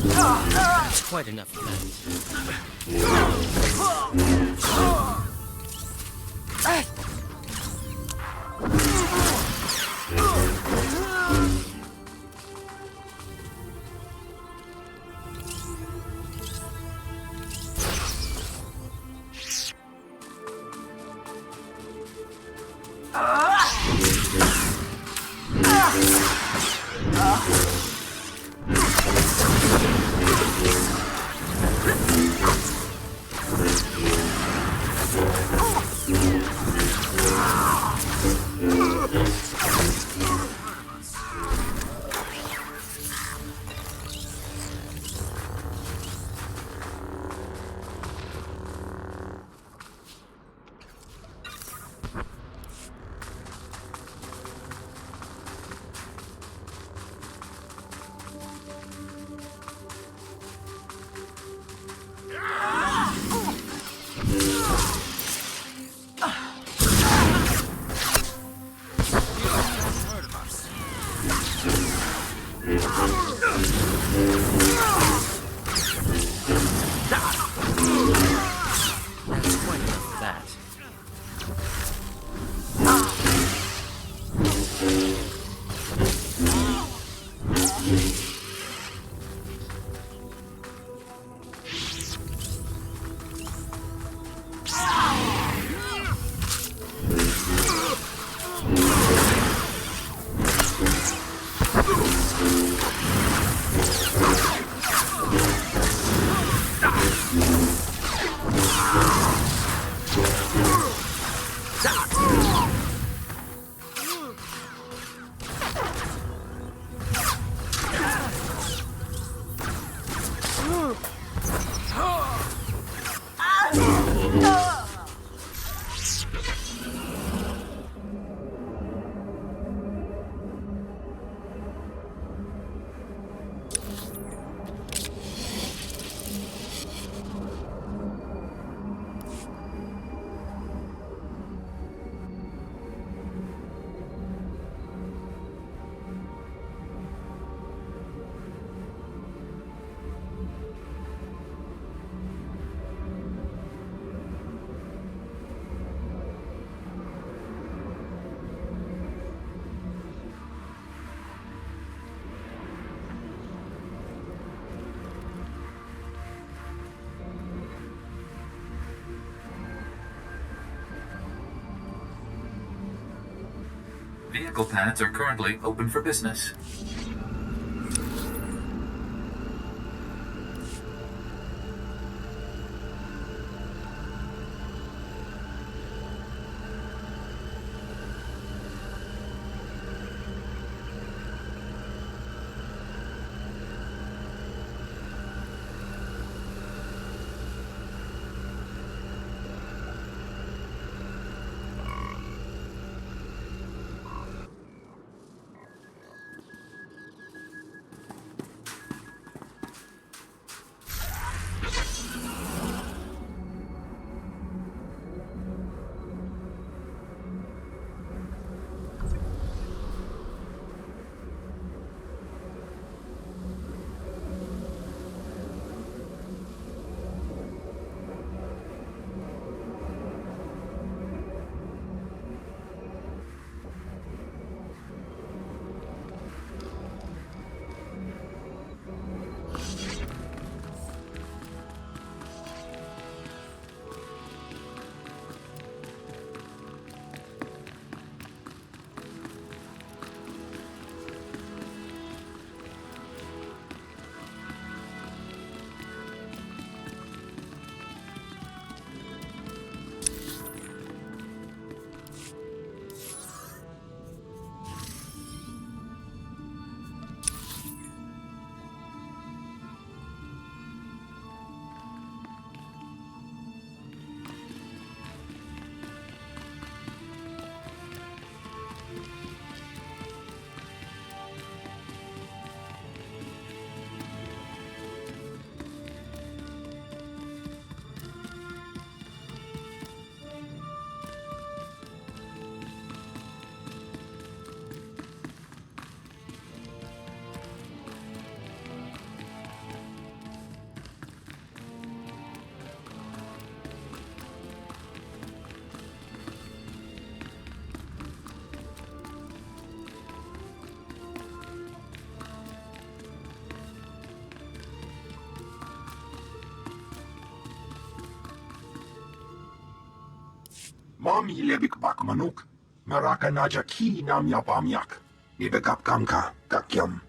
That's quite enough of that. Vehicle paths are currently open for business. Mami lebik bak manuk. Maraka naja ki nam ya pamyak. Nibegap kamka, kakyam.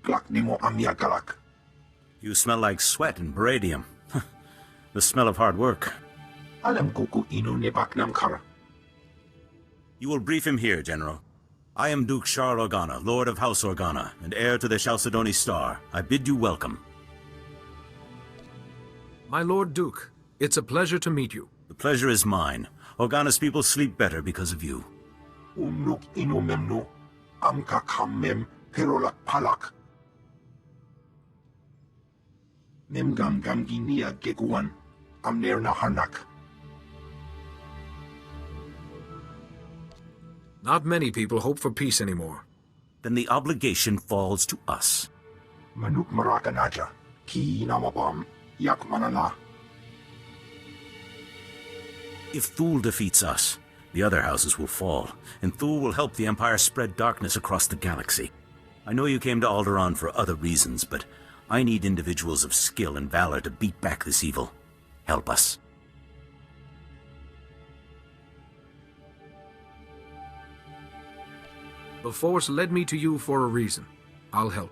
Klak nimo amyak galak. You smell like sweat and beradium. The smell of hard work. Alam kuku inu nibak nam kara. You will brief him here, General. I am Duke Charles Organa, Lord of House Organa, and heir to the SWTOR. I bid you welcome. My Lord Duke, it's a pleasure to meet you. The pleasure is mine. Organa's people sleep better because of you. Umnuk inu memnu. Amka kammem perolak palak. Memgam gam ginia geguan. Amner na hanak. Not many people hope for peace anymore. Then the obligation falls to us. Manuk maraka naja. Ki namabam. Yak manala. If Thule defeats us, the other houses will fall, and Thule will help the Empire spread darkness across the galaxy. I know you came to Alderaan for other reasons, but I need individuals of skill and valor to beat back this evil. Help us. The Force led me to you for a reason. I'll help.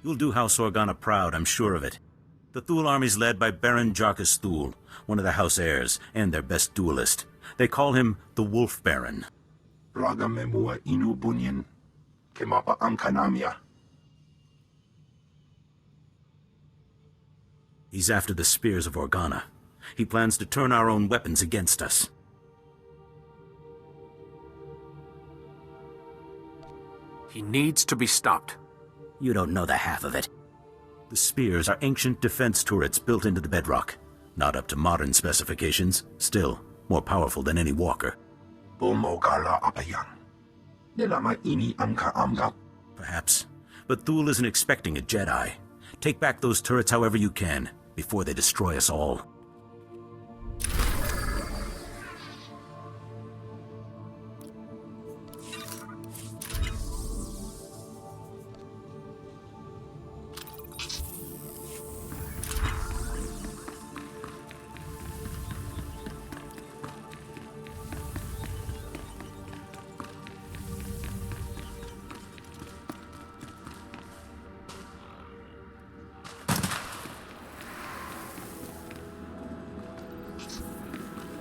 You'll do House Organa proud, I'm sure of it. The Thule army's led by Baron Jarkus Thule, one of the House heirs, and their best duelist. They call him the Wolf Baron. Raga memua inu bunyan. Kemapa amkanamia. He's after the spears of Organa. He plans to turn our own weapons against us. He needs to be stopped. You don't know the half of it. The spears are ancient defense turrets built into the bedrock. Not up to modern specifications, still more powerful than any walker. Bulmogala apayang. Nilama ini amka amgap. Perhaps. But Thule isn't expecting a Jedi. Take back those turrets however you can, before they destroy us all.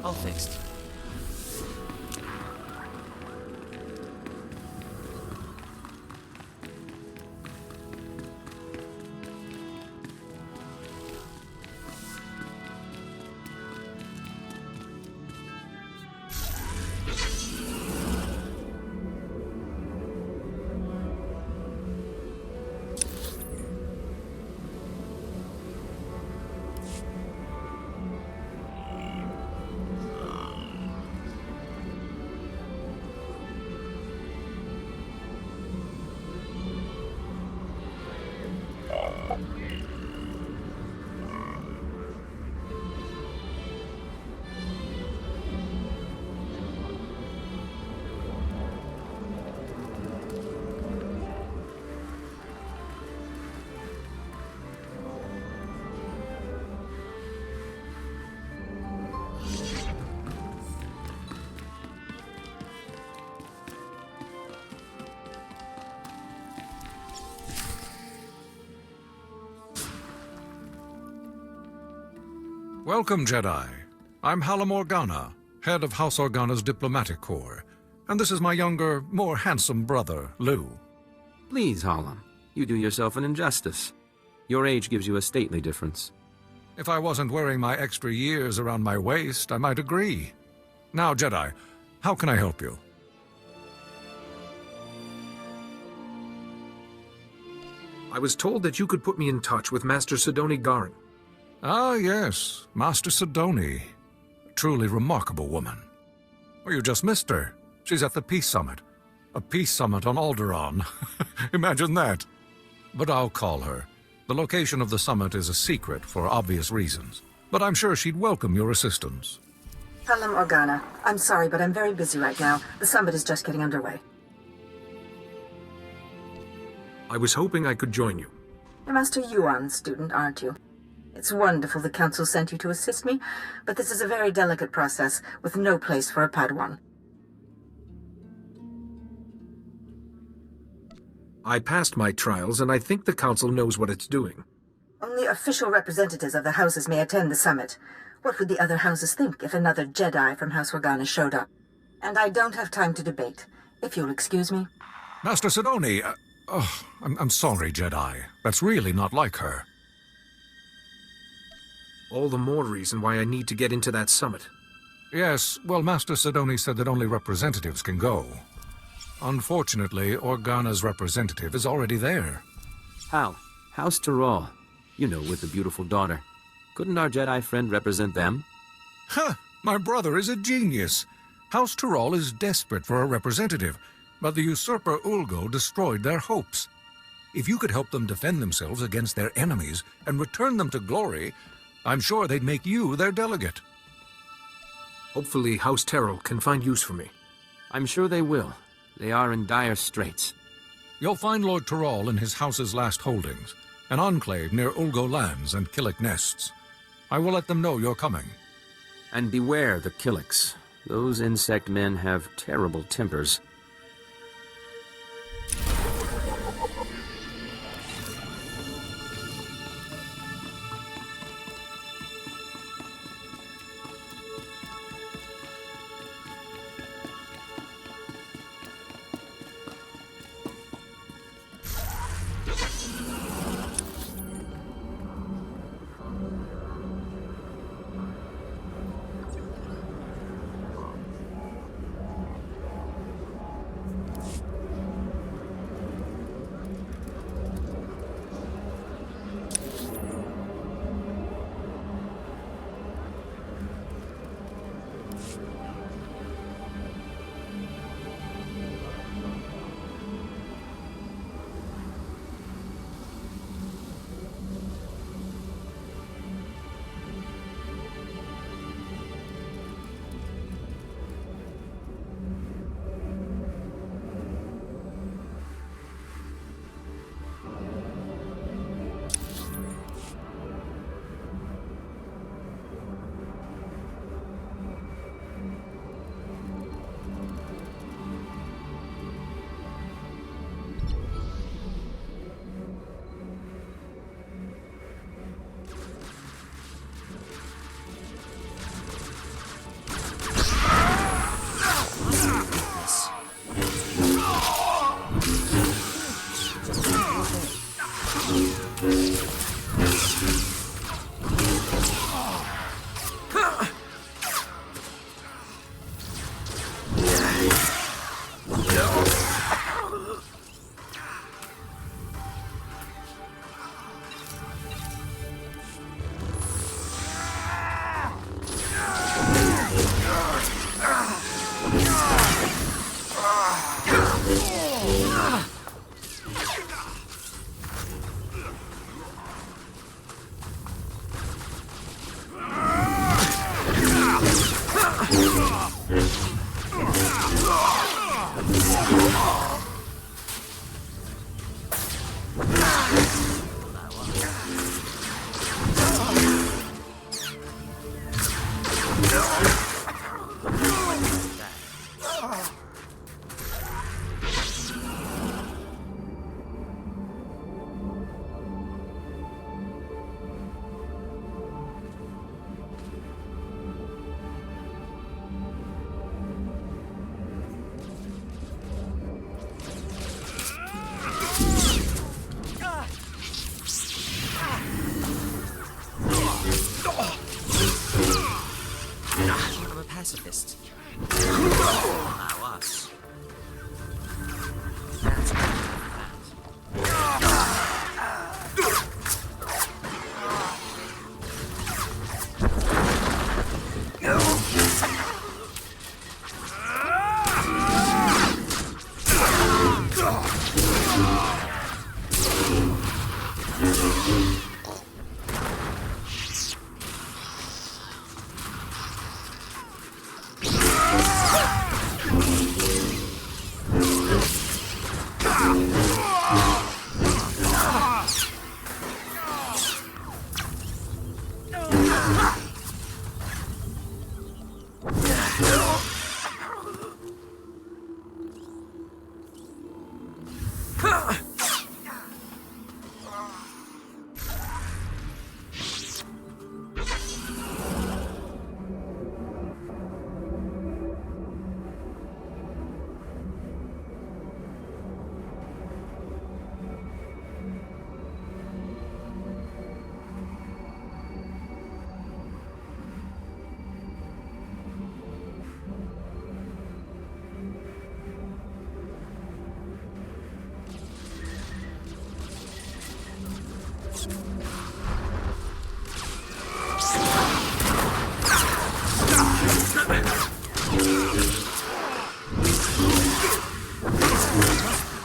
All fixed. Welcome, Jedi. I'm Hallam Organa, head of House Organa's diplomatic corps. And this is my younger, more handsome brother, Lou. Please, Hallam. You do yourself an injustice. Your age gives you a stately difference. If I wasn't wearing my extra years around my waist, I might agree. Now, Jedi, how can I help you? I was told that you could put me in touch with Master Sidoni Garin. Ah, yes, Master Sidoni. Truly remarkable woman. Well, you just missed her. She's at the Peace Summit. A peace summit on Alderaan. Imagine that. But I'll call her. The location of the summit is a secret for obvious reasons. But I'm sure she'd welcome your assistance. Hallam Organa, I'm sorry, but I'm very busy right now. The summit is just getting underway. I was hoping I could join you. You're Master Yuan's student, aren't you? It's wonderful the Council sent you to assist me, but this is a very delicate process, with no place for a Padawan. I passed my trials, and I think the Council knows what it's doing. Only official representatives of the houses may attend the summit. What would the other houses think if another Jedi from House Organa showed up? And I don't have time to debate. If you'll excuse me. Master Sidoni, I'm sorry, Jedi. That's really not like her. All the more reason why I need to get into that summit. Yes, well, Master Sidoni said that only representatives can go. Unfortunately, Organa's representative is already there. Hal, House Tyrol. You know, with the beautiful daughter. Couldn't our Jedi friend represent them? Huh! My brother is a genius. House Tyrol is desperate for a representative, but the usurper Ulgo destroyed their hopes. If you could help them defend themselves against their enemies and return them to glory, I'm sure they'd make you their delegate. Hopefully House Tyrol can find use for me. I'm sure they will. They are in dire straits. You'll find Lord Tyrol in his house's last holdings, an enclave near Ulgo lands and Killik nests. I will let them know you're coming. And beware the Killiks. Those insect men have terrible tempers. Pacifist. Now us. That's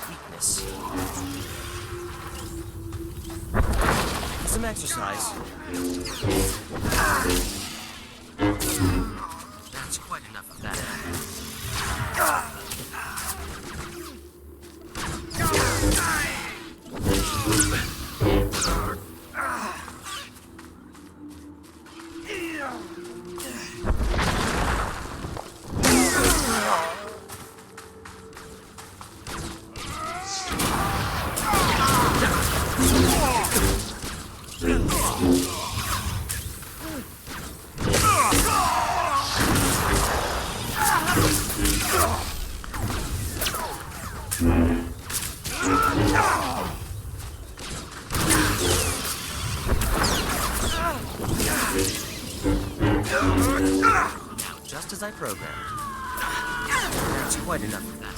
Weakness. Some exercise. That's quite enough of that. Just as I programmed. That's quite enough of that.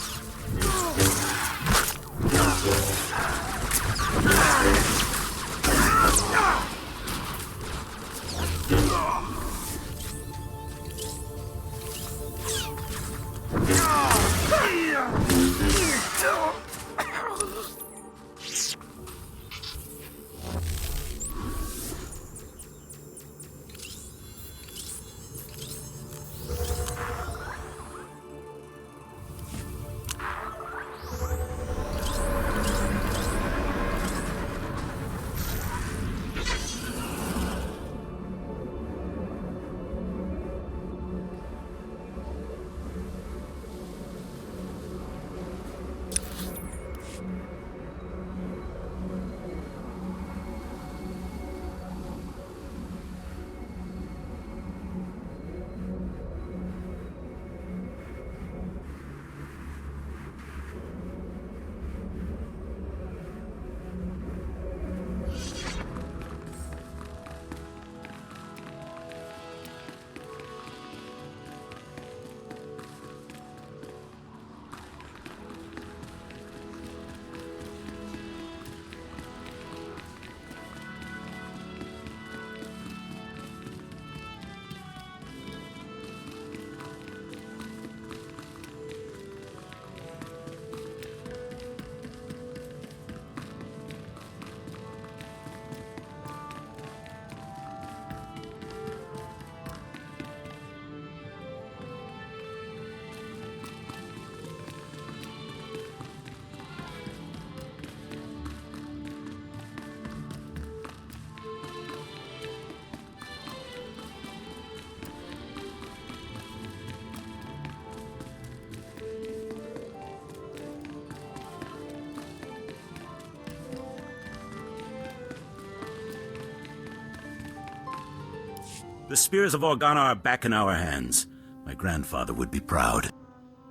The spears of Organa are back in our hands. My grandfather would be proud.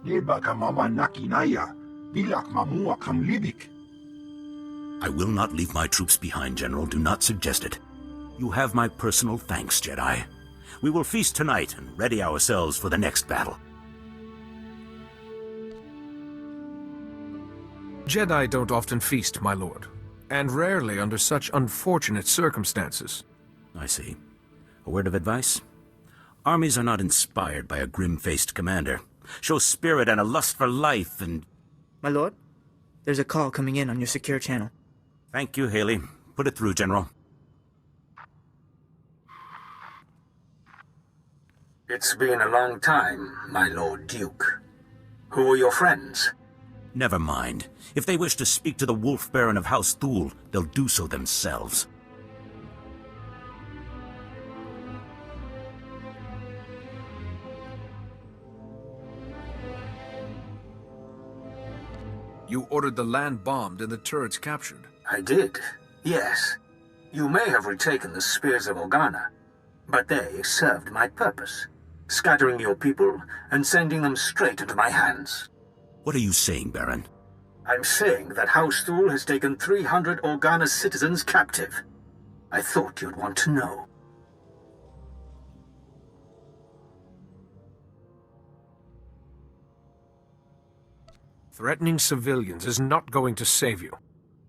Leba ka mama nakinaya, bilak mamua kam libik. I will not leave my troops behind, General. Do not suggest it. You have my personal thanks, Jedi. We will feast tonight and ready ourselves for the next battle. Jedi don't often feast, my lord, and rarely under such unfortunate circumstances. I see. A word of advice? Armies are not inspired by a grim-faced commander. Show spirit and a lust for life and... My lord, there's a call coming in on your secure channel. Thank you, Haley. Put it through, General. It's been a long time, my Lord Duke. Who are your friends? Never mind. If they wish to speak to the Wolf Baron of House Thule, they'll do so themselves. You ordered the land bombed and the turrets captured. I did, yes. You may have retaken the spears of Organa, but they served my purpose, scattering your people and sending them straight into my hands. What are you saying, Baron? I'm saying that House Thule has taken 300 Organa citizens captive. I thought you'd want to know. Threatening civilians is not going to save you.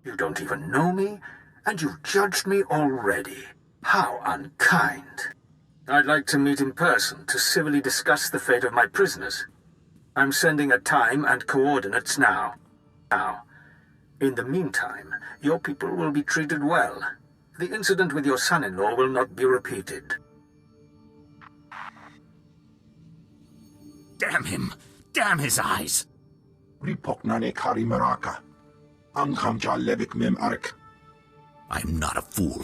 You don't even know me, and you've judged me already. How unkind. I'd like to meet in person to civilly discuss the fate of my prisoners. I'm sending a time and coordinates now. In the meantime, your people will be treated well. The incident with your son-in-law will not be repeated. Damn him! Damn his eyes! Ripoknane kari maraka. Anghamja levik mem ark. I'm not a fool,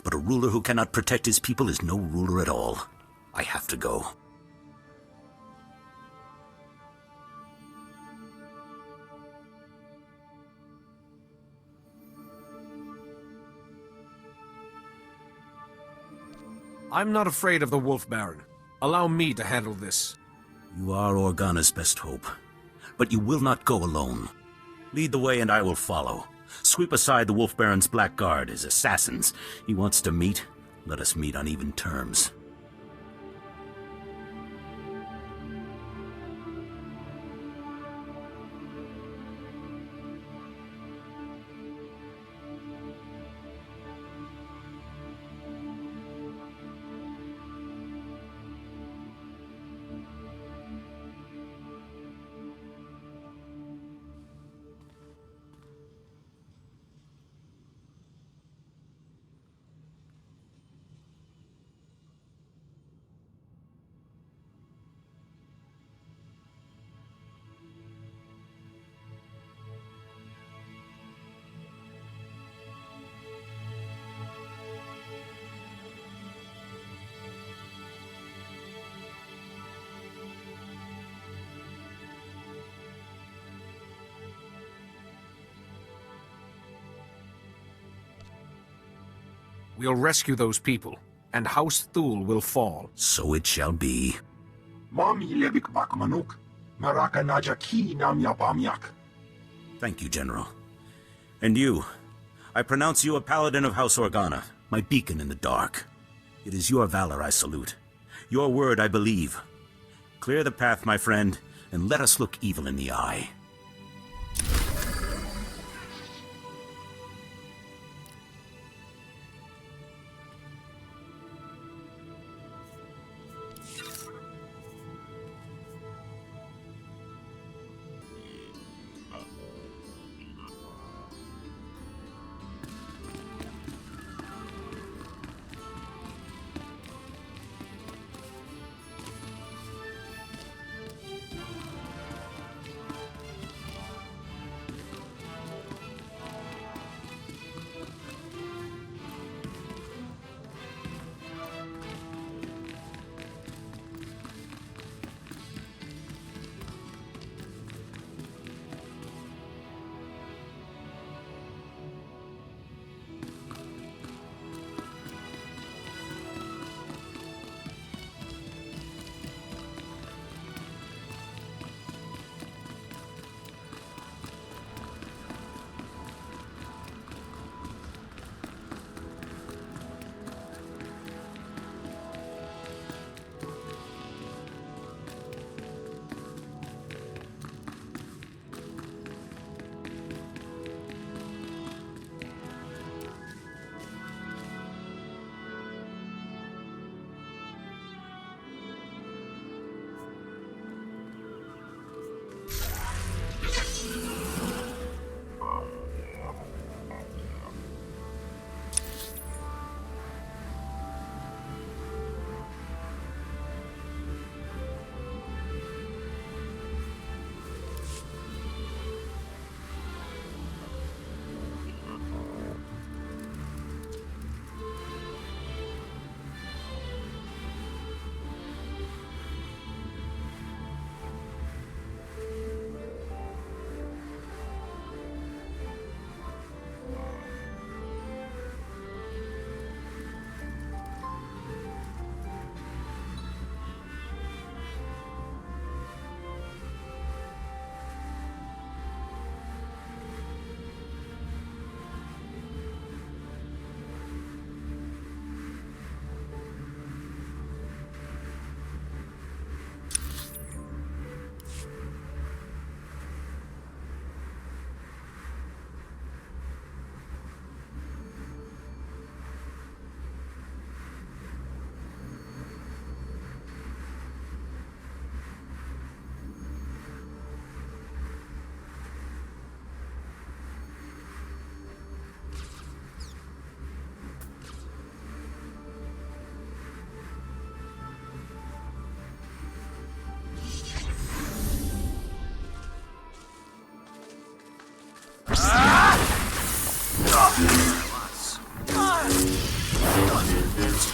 but a ruler who cannot protect his people is no ruler at all. I have to go. I'm not afraid of the Wolf Baron. Allow me to handle this. You are Organa's best hope, but you will not go alone. Lead the way and I will follow. Sweep aside the Wolf Baron's black guard, his assassins. He wants to meet. Let us meet on even terms. We'll rescue those people, and House Thule will fall. So it shall be. Mami levik bak manuk. Maraka naja ki nam yapamyak. Thank you, General. And you, I pronounce you a paladin of House Organa, my beacon in the dark. It is your valor I salute. Your word I believe. Clear the path, my friend, and let us look evil in the eye.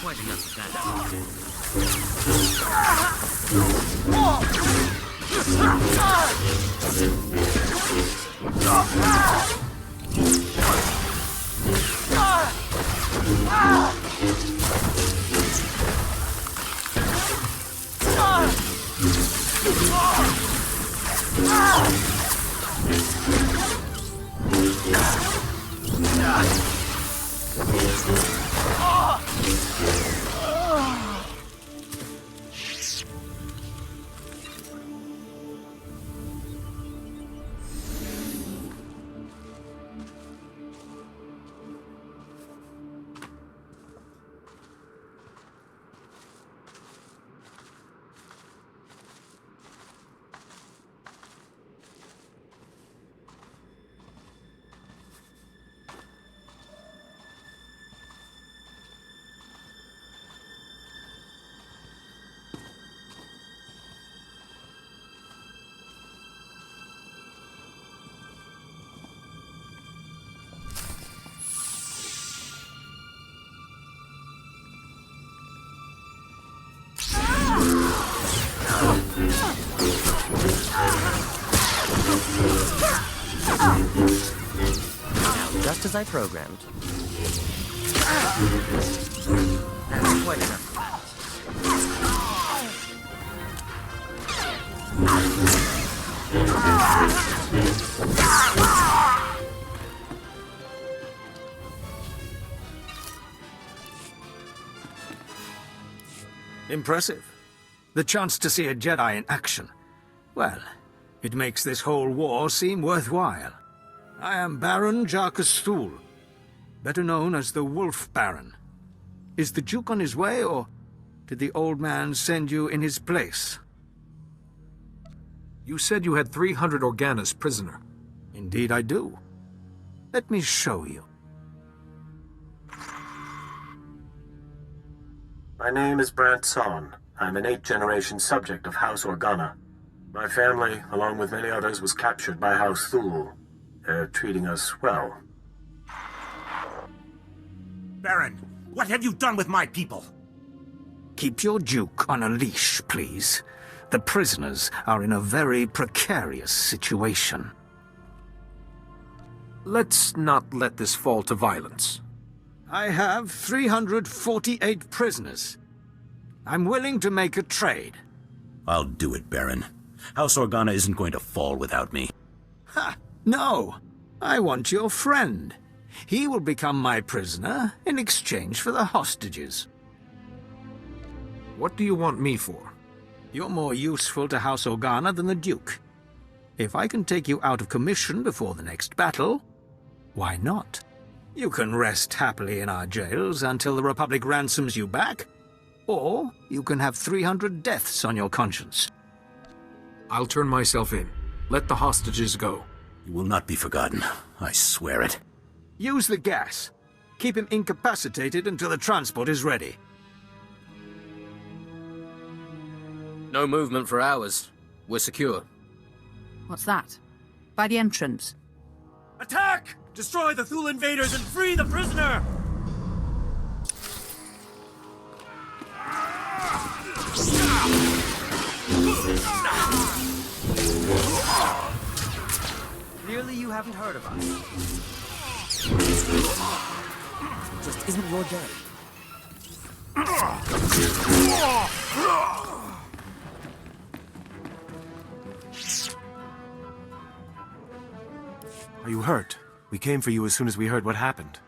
quite enough of that. Now, just as I programmed. That's quite enough. Impressive. The chance to see a Jedi in action. Well, it makes this whole war seem worthwhile. I am Baron Jarkus Thul, better known as the Wolf Baron. Is the Duke on his way, or did the old man send you in his place? You said you had 300 Organas prisoner. Indeed I do. Let me show you. My name is Brant Son. I'm an 8th-generation subject of House Organa. My family, along with many others, was captured by House Thul. They're treating us well. Baron, what have you done with my people? Keep your Duke on a leash, please. The prisoners are in a very precarious situation. Let's not let this fall to violence. I have 348 prisoners. I'm willing to make a trade. I'll do it, Baron. House Organa isn't going to fall without me. Ha! No! I want your friend. He will become my prisoner in exchange for the hostages. What do you want me for? You're more useful to House Organa than the Duke. If I can take you out of commission before the next battle, why not? You can rest happily in our jails until the Republic ransoms you back, or you can have 300 deaths on your conscience. I'll turn myself in. Let the hostages go. You will not be forgotten. I swear it. Use the gas. Keep him incapacitated until the transport is ready. No movement for hours. We're secure. What's that? By the entrance. Attack! Destroy the Thul invaders and free the prisoner! Clearly you haven't heard of us. It just isn't your day. Are you hurt? We came for you as soon as we heard what happened.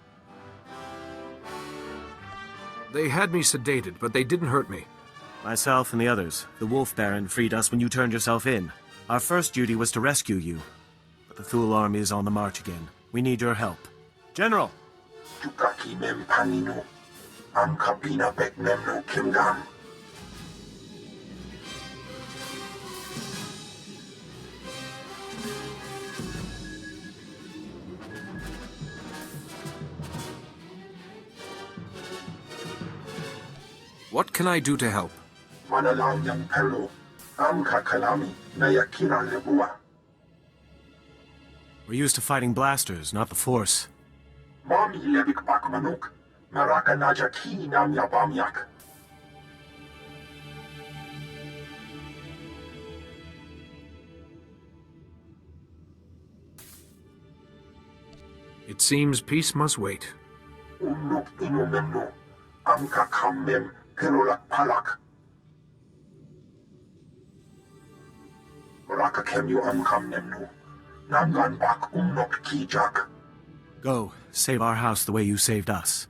They had me sedated, but they didn't hurt me. Myself and the others, the Wolf Baron, freed us when you turned yourself in. Our first duty was to rescue you. But the Thul army is on the march again. We need your help. General! Tukaki mem panino. Am kapina bek mem no kimgam. What can I do to help? Manalang yang pelo. Am kakalami na yakina lebua. We're used to fighting blasters, not the Force. Mami lebik pak manok. Maraka najaki namyapamyak. It seems peace must wait. Unuk inumemno. Amka kammem kerolak palak. Raka kemyu amkamnemnu. Namgan bak unok kijak. Go, save our house the way you saved us.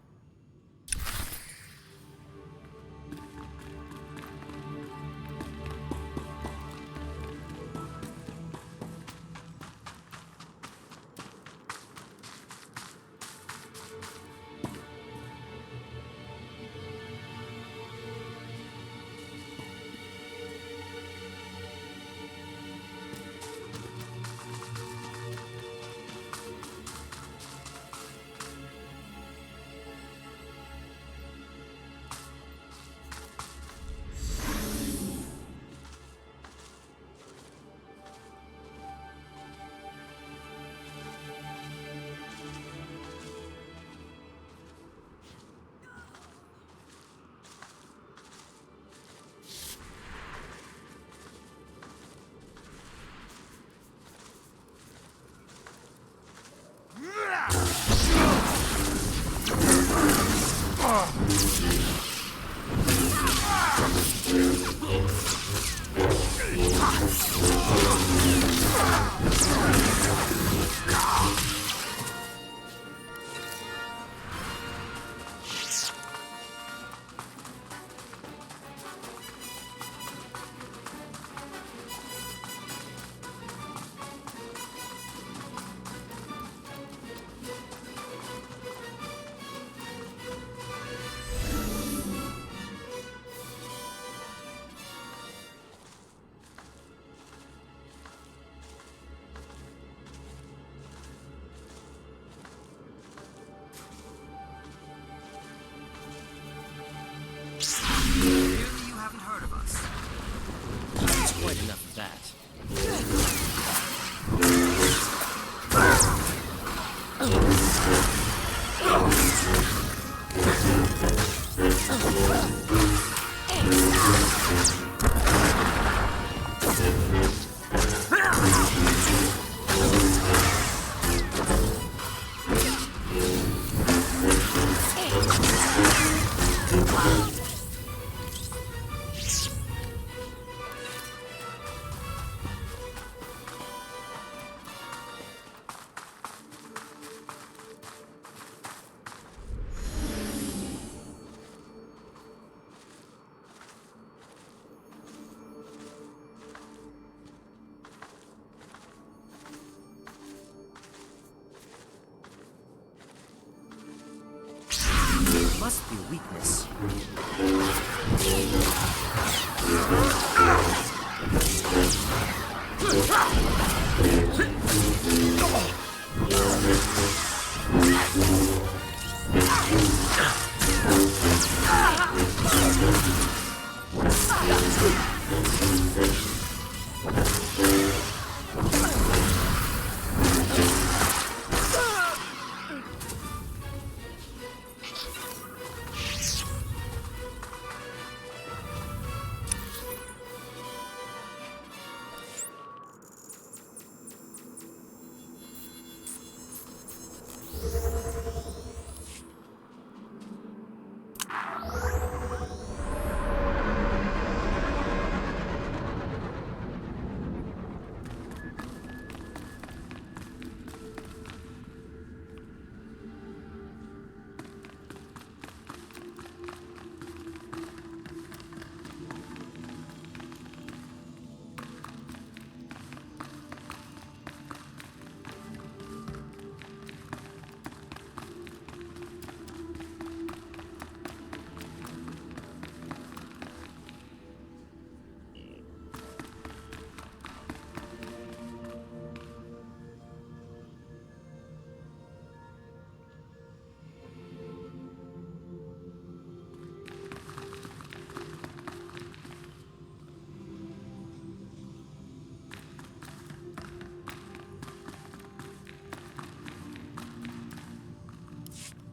Must be a weakness.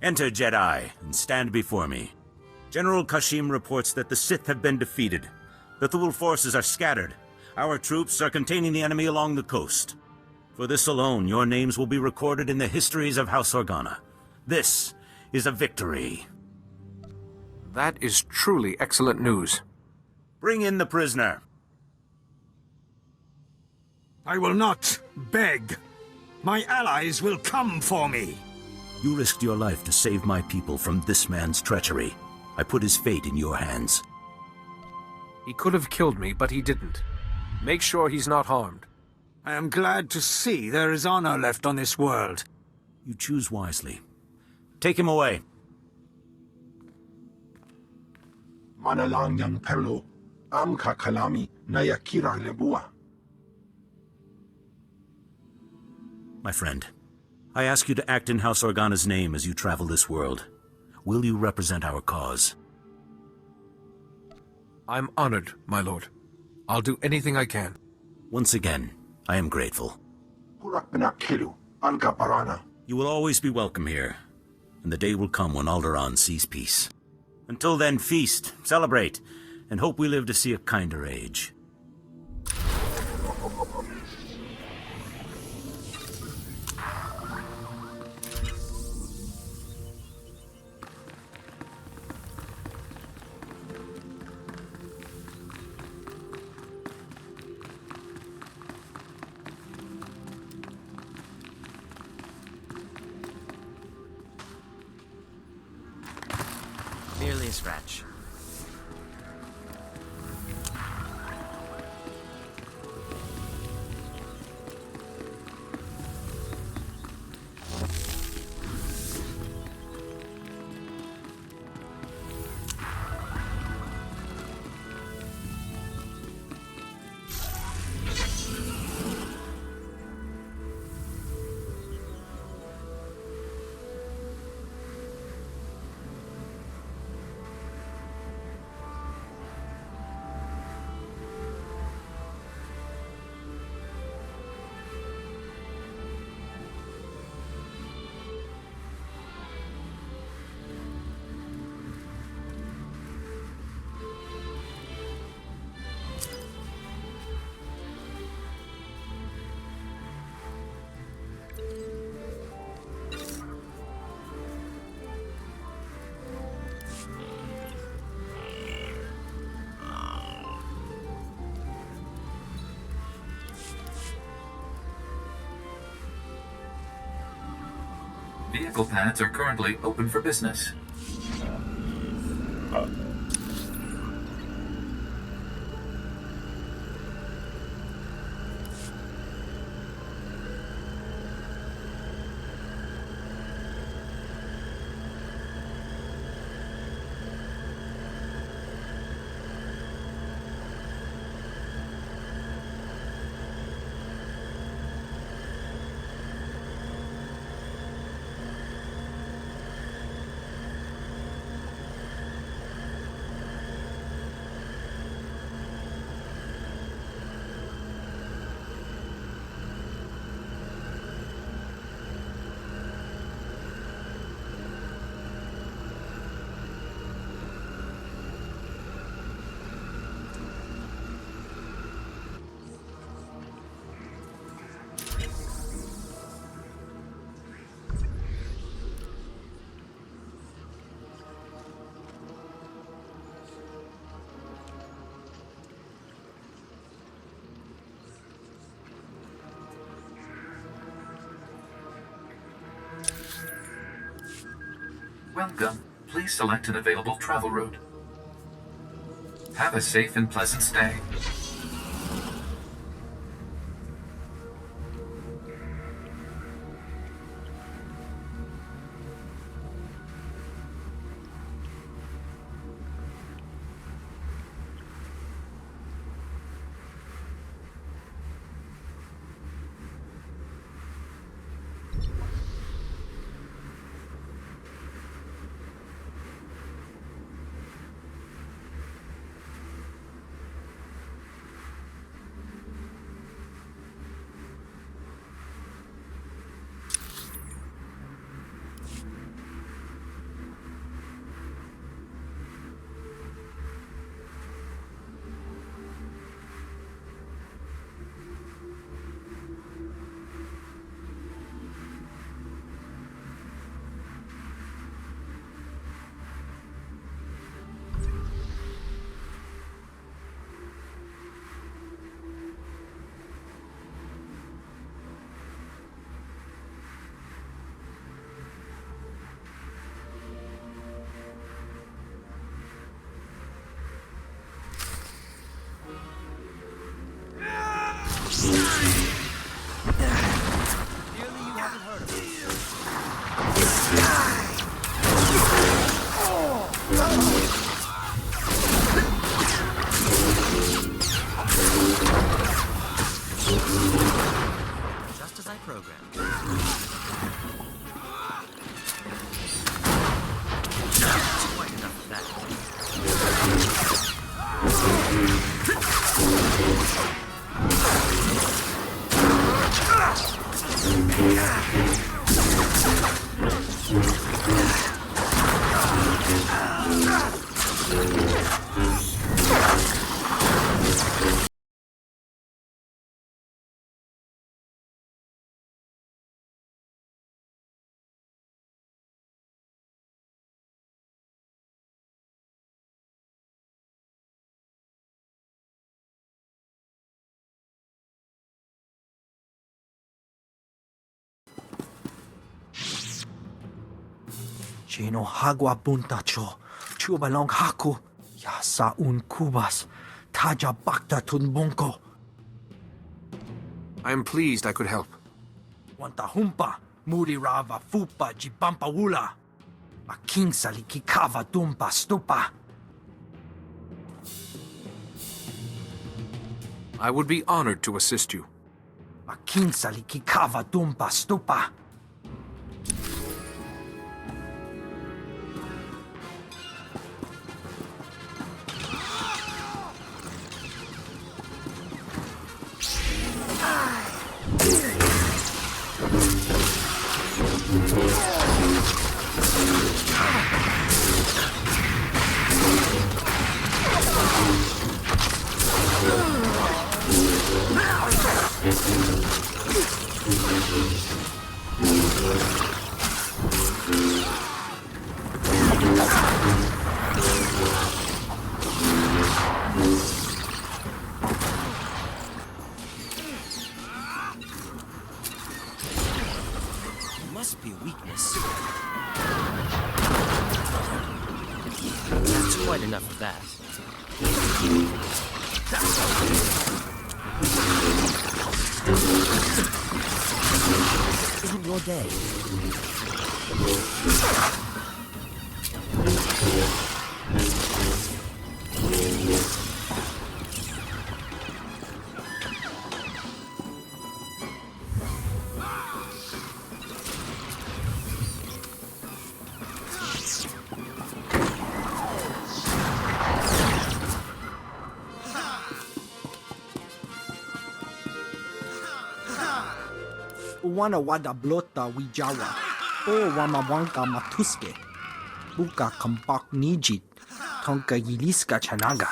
Enter, Jedi, and stand before me. General Kashim reports that the Sith have been defeated. The Thule forces are scattered. Our troops are containing the enemy along the coast. For this alone, your names will be recorded in the histories of House Organa. This is a victory. That is truly excellent news. Bring in the prisoner. I will not beg. My allies will come for me. You risked your life to save my people from this man's treachery. I put his fate in your hands. He could have killed me, but he didn't. Make sure he's not harmed. I am glad to see there is honor left on this world. You choose wisely. Take him away. Manalang yang perlo, am kakalami na yakira lebua. My friend, I ask you to act in House Organa's name as you travel this world. Will you represent our cause? I'm honored, my lord. I'll do anything I can. Once again, I am grateful. Kurak benakilu, algaparana. You will always be welcome here, and the day will come when Alderaan sees peace. Until then, feast, celebrate, and hope we live to see a kinder age. Merely a scratch. Vehicle pads are currently open for business. Welcome. Please select an available travel route. Have a safe and pleasant stay. Jeno hagwa buntacho, chubalong haku, yasa un kubas, taja bakta tunbunko. I am pleased I could help. Wanta humpa, muri rava fupa jibampa wula. Making saliki kava dumpa stupa. I would be honored to assist you. Making saliki kava dumpa stupa. Must be a weakness. That's quite enough of that. Isn't your day? Wana wada blota wijawa. O wama wanka matuske. Buka kampak nijit. Tonka yiliska chanaga.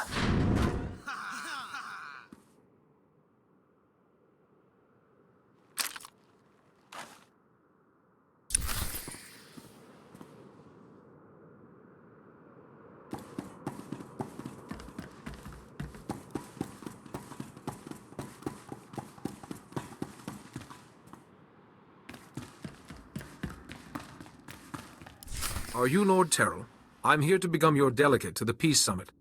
Are you Lord Terrell? I'm here to become your delegate to the Peace Summit.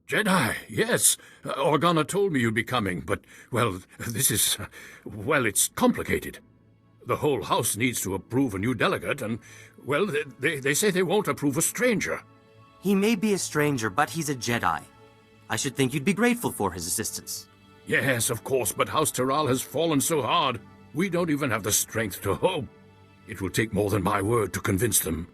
Jedi, yes. Organa told me you'd be coming, but, well, this is... well, it's complicated. The whole house needs to approve a new delegate, and, well, they say they won't approve a stranger. He may be a stranger, but he's a Jedi. I should think you'd be grateful for his assistance. Yes, of course, but House Terral has fallen so hard, we don't even have the strength to hope. It will take more than my word to convince them.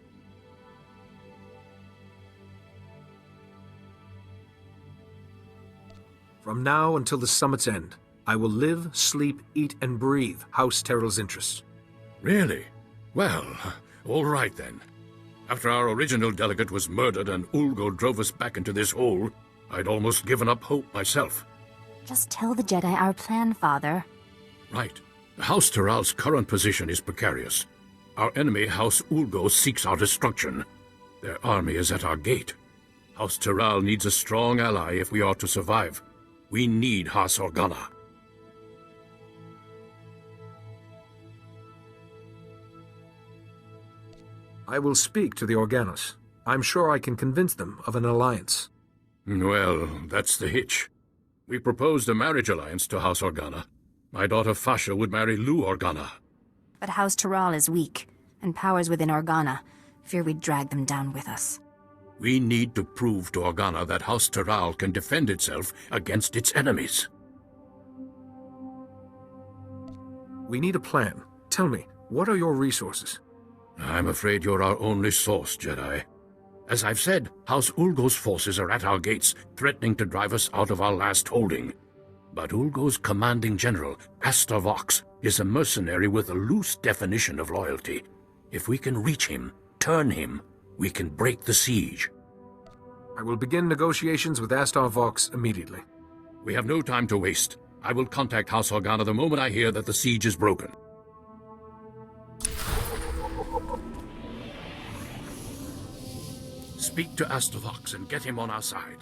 From now until the summit's end, I will live, sleep, eat, and breathe House Terrell's interests. Really? Well, all right then. After our original delegate was murdered and Ulgo drove us back into this hole, I'd almost given up hope myself. Just tell the Jedi our plan, Father. Right. House Terral's current position is precarious. Our enemy, House Ulgo, seeks our destruction. Their army is at our gate. House Terral needs a strong ally if we are to survive. We need House Organa. I will speak to the Organos. I'm sure I can convince them of an alliance. Well, that's the hitch. We proposed a marriage alliance to House Organa. My daughter Fasha would marry Lou Organa. But House Terral is weak, and powers within Organa fear we'd drag them down with us. We need to prove to Organa that House Terral can defend itself against its enemies. We need a plan. Tell me, what are your resources? I'm afraid you're our only source, Jedi. As I've said, House Ulgo's forces are at our gates, threatening to drive us out of our last holding. But Ulgo's commanding general, Astor Vox, is a mercenary with a loose definition of loyalty. If we can reach him, turn him, we can break the siege. I will begin negotiations with Astor Vox immediately. We have no time to waste. I will contact House Organa the moment I hear that the siege is broken. Speak to Astor Vox and get him on our side.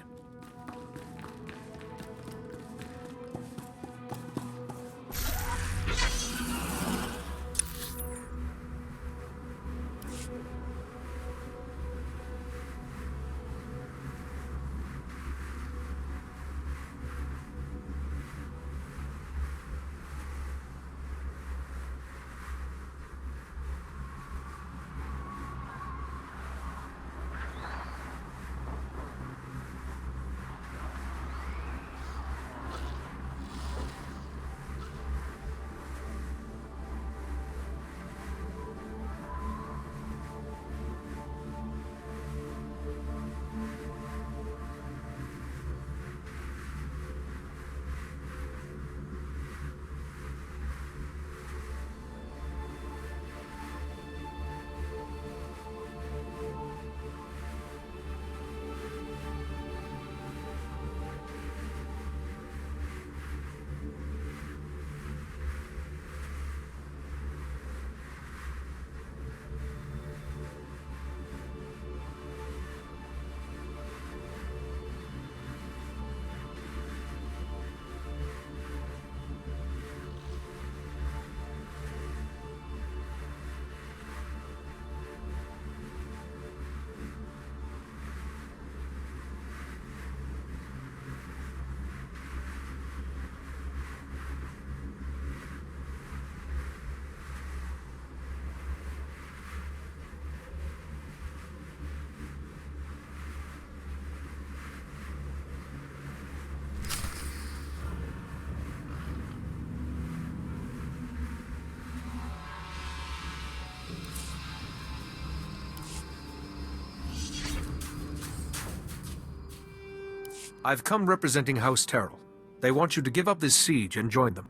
I've come representing House Terrell. They want you to give up this siege and join them.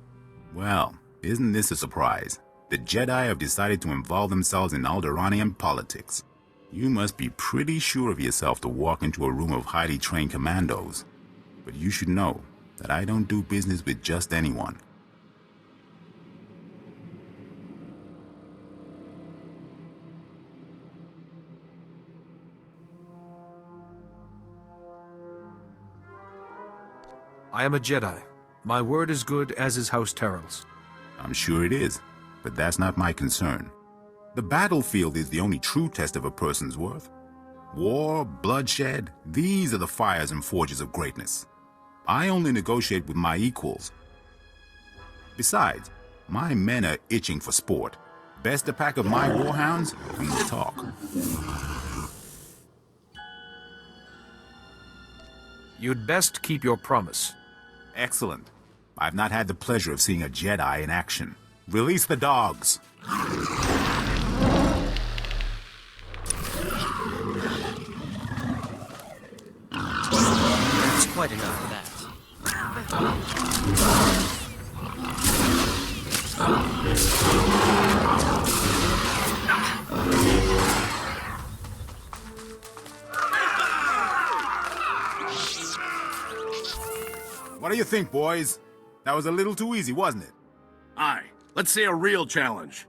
Well, isn't this a surprise? The Jedi have decided to involve themselves in Alderaanian politics. You must be pretty sure of yourself to walk into a room of highly trained commandos. But you should know that I don't do business with just anyone. I am a Jedi. My word is good, as is House Terrell's. I'm sure it is, but that's not my concern. The battlefield is the only true test of a person's worth. War, bloodshed, these are the fires and forges of greatness. I only negotiate with my equals. Besides, my men are itching for sport. Best a pack of my warhounds, and we'll talk. You'd best keep your promise. Excellent. I've not had the pleasure of seeing a Jedi in action. Release the dogs. That's quite enough of that. What do you think, boys? That was a little too easy, wasn't it? Aye. Let's see a real challenge.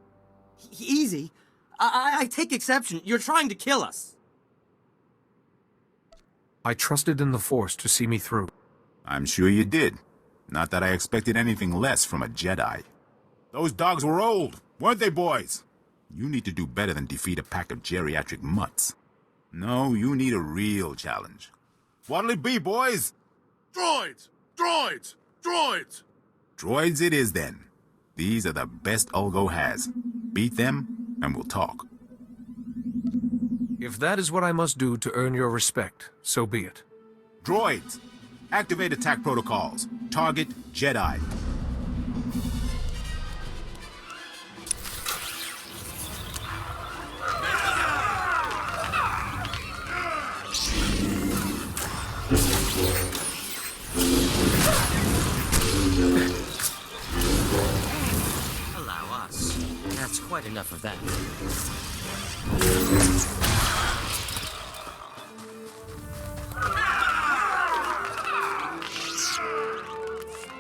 Easy? I take exception. You're trying to kill us. I trusted in the Force to see me through. I'm sure you did. Not that I expected anything less from a Jedi. Those dogs were old, weren't they, boys? You need to do better than defeat a pack of geriatric mutts. No, you need a real challenge. What'll it be, boys? Droids! Droids! Droids! Droids it is, then. These are the best Ulgo has. Beat them, and we'll talk. If that is what I must do to earn your respect, so be it. Droids! Activate attack protocols. Target Jedi. Allow us. That's quite enough of that.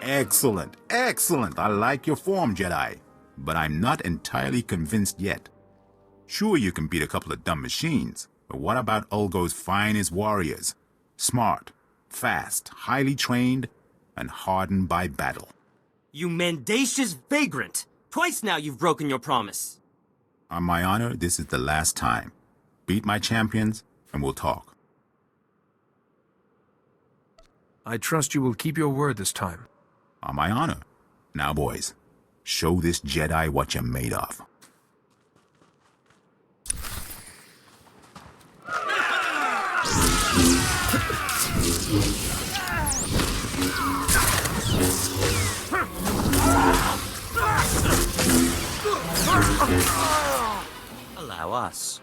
Excellent, excellent. I like your form, Jedi. But I'm not entirely convinced yet. Sure, you can beat a couple of dumb machines, but what about Ulgo's finest warriors? Smart, fast, highly trained, and hardened by battle. You mendacious vagrant! Twice now you've broken your promise. On my honor, this is the last time. Beat my champions, and we'll talk. I trust you will keep your word this time. On my honor. Now, boys, show this Jedi what you're made of. Allow us.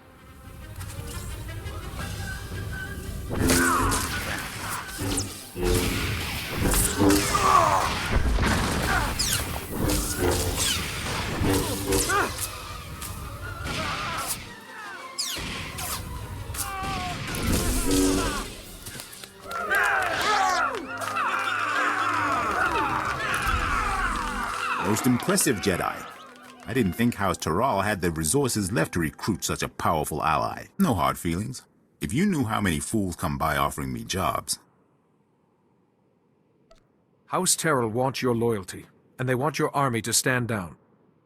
Most impressive, Jedi. I didn't think House Terrell had the resources left to recruit such a powerful ally. No hard feelings. If you knew how many fools come by offering me jobs. House Terrell wants your loyalty, and they want your army to stand down.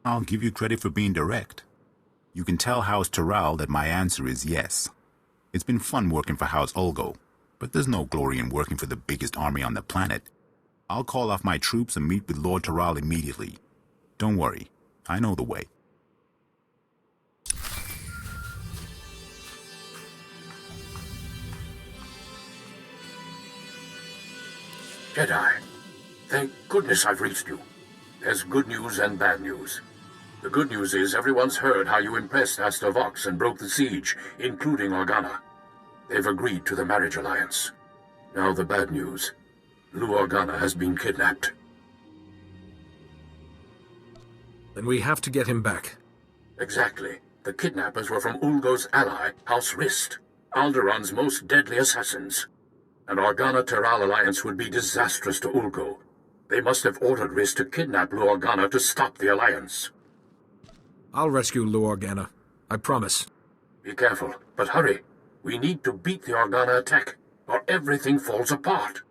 I'll give you credit for being direct. You can tell House Terrell that my answer is yes. It's been fun working for House Ulgo, but there's no glory in working for the biggest army on the planet. I'll call off my troops and meet with Lord Terrell immediately. Don't worry, I know the way. Jedi, thank goodness I've reached you. There's good news and bad news. The good news is everyone's heard how you impressed Astor Vox and broke the siege, including Organa. They've agreed to the marriage alliance. Now the bad news. Organa has been kidnapped. Then we have to get him back. Exactly. The kidnappers were from Ulgo's ally, House Rist, Alderaan's most deadly assassins. An Organa-Teral alliance would be disastrous to Ulgo. They must have ordered Rist to kidnap Organa to stop the alliance. I'll rescue Organa. I promise. Be careful, but hurry. We need to beat the Organa attack, or everything falls apart.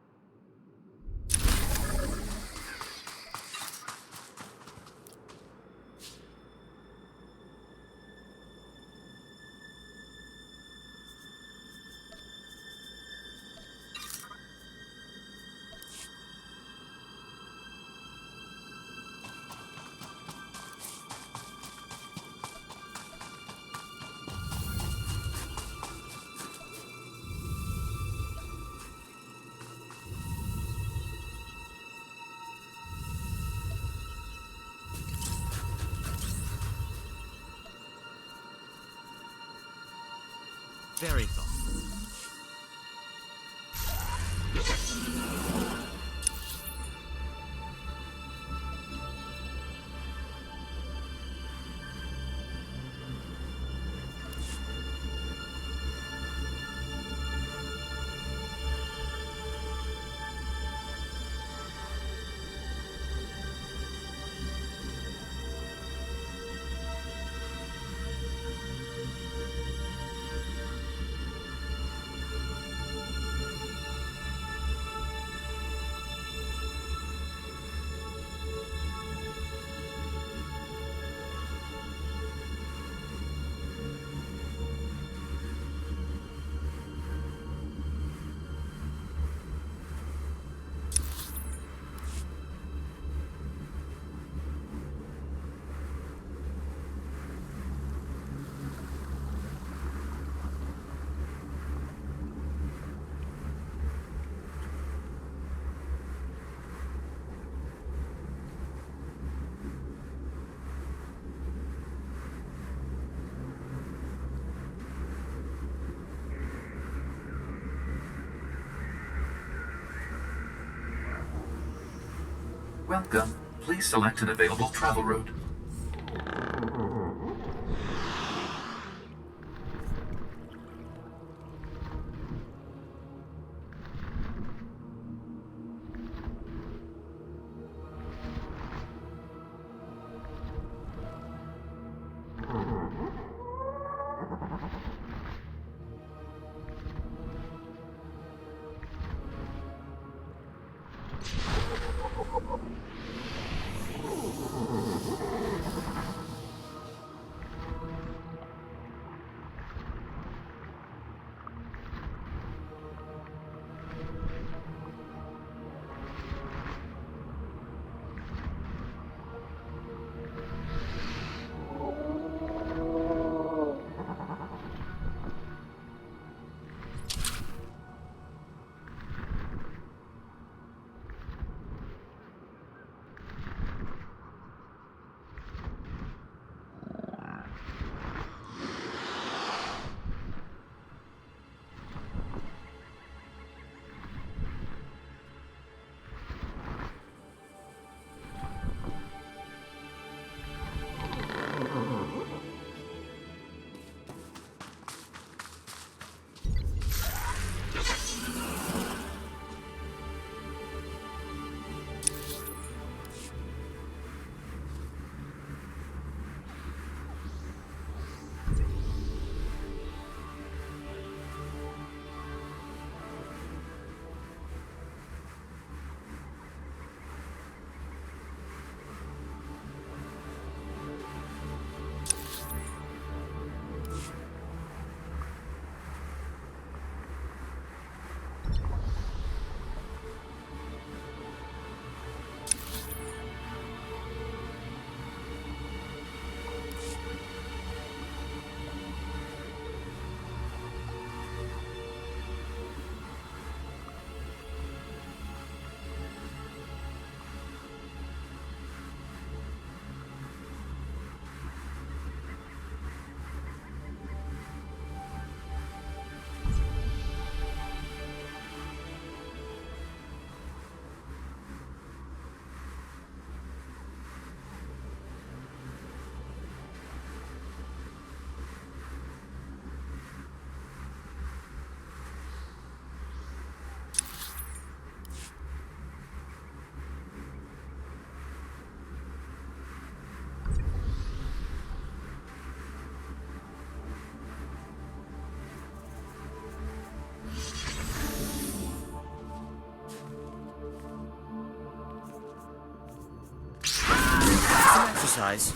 Very thoughtful. Welcome. Please select an available travel route. exercise.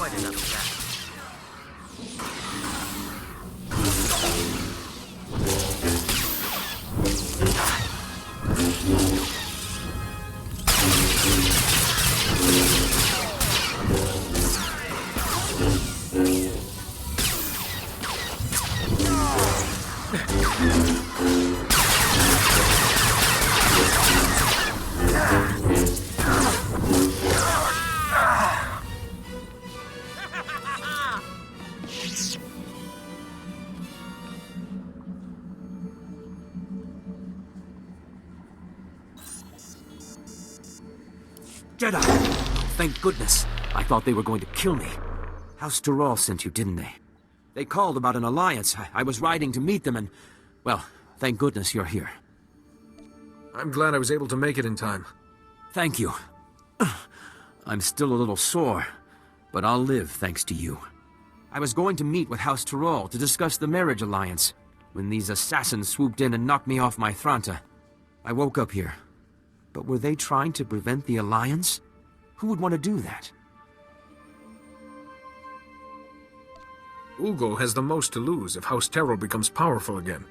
Quite enough of that. Jedi! Thank goodness. I thought they were going to kill me. House SWTOR sent you, didn't they? They called about an alliance. I was riding to meet them and... well, thank goodness you're here. I'm glad I was able to make it in time. Thank you. I'm still a little sore, but I'll live thanks to you. I was going to meet with House SWTOR to discuss the marriage alliance when these assassins swooped in and knocked me off my Thranta. I woke up here. But were they trying to prevent the alliance? Who would want to do that? Ulgo has the most to lose if House SWTOR becomes powerful again.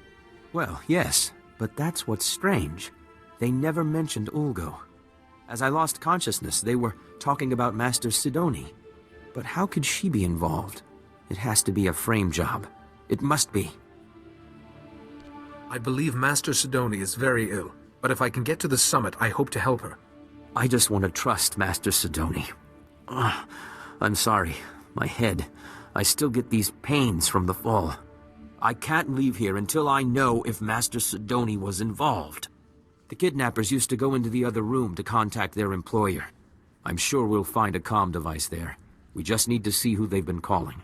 Well, yes, but that's what's strange. They never mentioned Ulgo. As I lost consciousness, they were talking about Master Sidoni. But how could she be involved? It has to be a frame job. It must be. I believe Master Sidoni is very ill, but if I can get to the summit, I hope to help her. I just want to trust Master Sidoni. I'm sorry. My head. I still get these pains from the fall. I can't leave here until I know if Master Sidoni was involved. The kidnappers used to go into the other room to contact their employer. I'm sure we'll find a comm device there. We just need to see who they've been calling.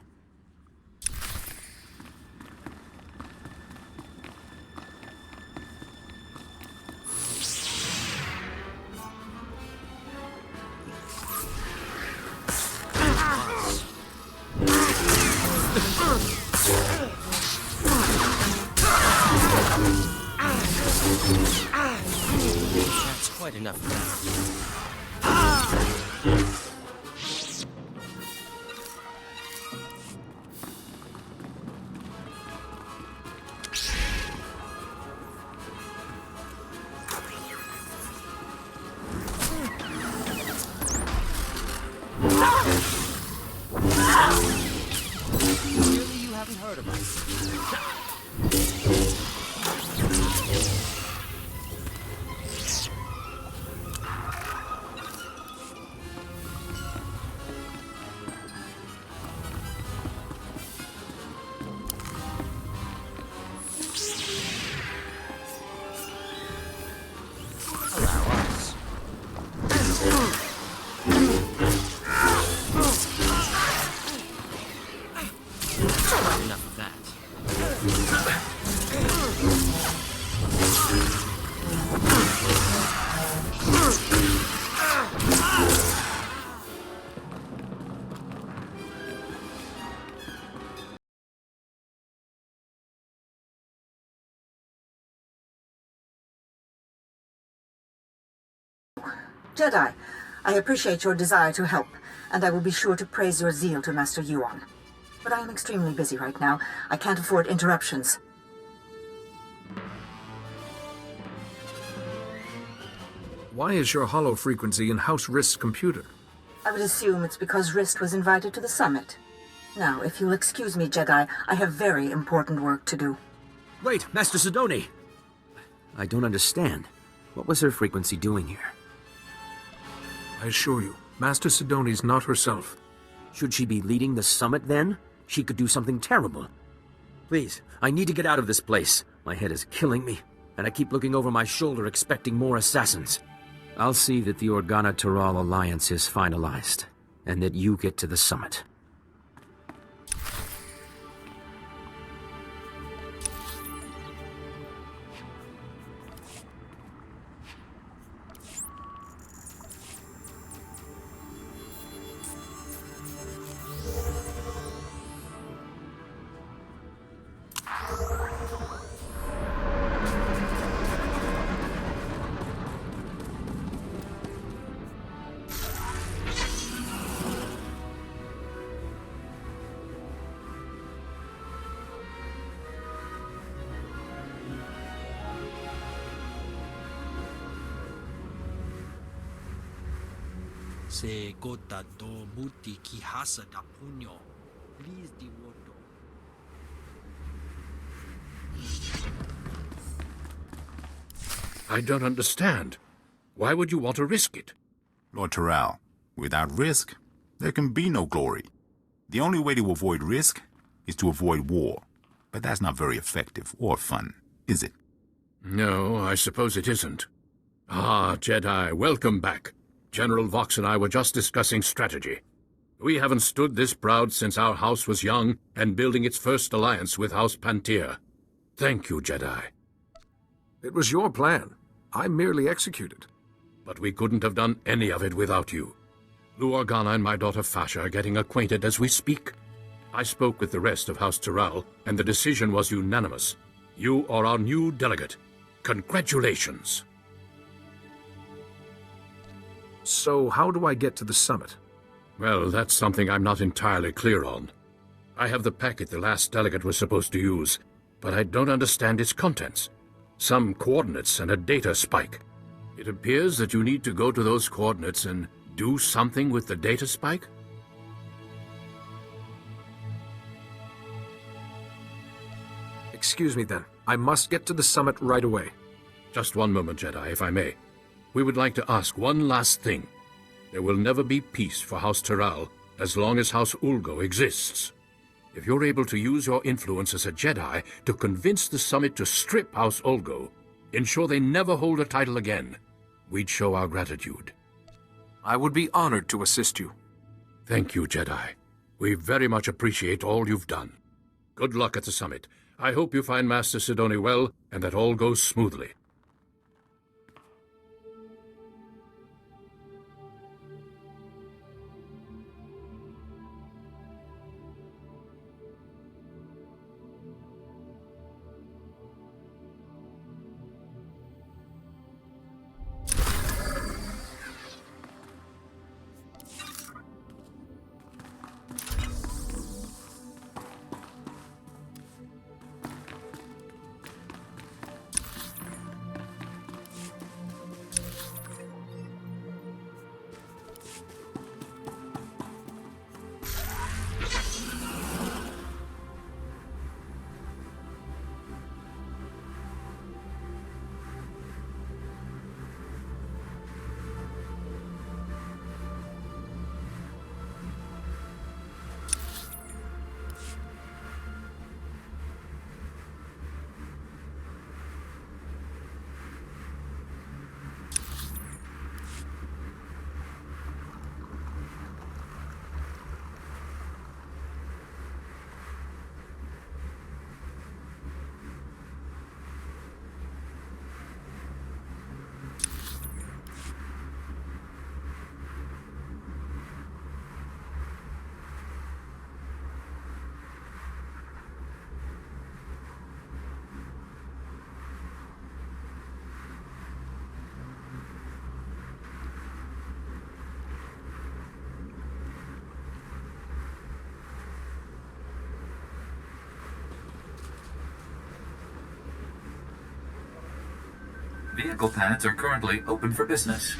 That's quite enough of that. Clearly you haven't heard of us. Enough of that. Jedi, I appreciate your desire to help, and I will be sure to praise your zeal to Master Yuan. But I am extremely busy right now. I can't afford interruptions. Why is your hollow frequency in House Rist's computer? I would assume it's because Rist was invited to the summit. Now, if you'll excuse me, Jedi, I have very important work to do. Wait, Master Sidoni! I don't understand. What was her frequency doing here? I assure you, Master Sidoni's not herself. Should she be leading the summit, then? She could do something terrible. Please, I need to get out of this place. My head is killing me, and I keep looking over my shoulder expecting more assassins. I'll see that the Organa-Taral alliance is finalized, and that you get to the summit. Se gota do buti ki hasa da punyo. Please di woto. I don't understand. Why would you want to risk it? Lord Taral, without risk, there can be no glory. The only way to avoid risk is to avoid war. But that's not very effective or fun, is it? No, I suppose it isn't. Ah, Jedi, welcome back. General Vox and I were just discussing strategy. We haven't stood this proud since our house was young and building its first alliance with House Pantir. Thank you, Jedi. It was your plan. I merely executed. But we couldn't have done any of it without you. Lou Organa and my daughter Fasha are getting acquainted as we speak. I spoke with the rest of House Taral, and the decision was unanimous. You are our new delegate. Congratulations. So how do I get to the summit? Well, that's something I'm not entirely clear on. I have the packet the last delegate was supposed to use, but I don't understand its contents. Some coordinates and a data spike. It appears that you need to go to those coordinates and do something with the data spike? Excuse me then. I must get to the summit right away. Just one moment, Jedi, if I may. We would like to ask one last thing. There will never be peace for House Taral as long as House Ulgo exists. If you're able to use your influence as a Jedi to convince the summit to strip House Ulgo, ensure they never hold a title again, we'd show our gratitude. I would be honored to assist you. Thank you, Jedi. We very much appreciate all you've done. Good luck at the summit. I hope you find Master Sidoni well and that all goes smoothly. Vehicle pads are currently open for business.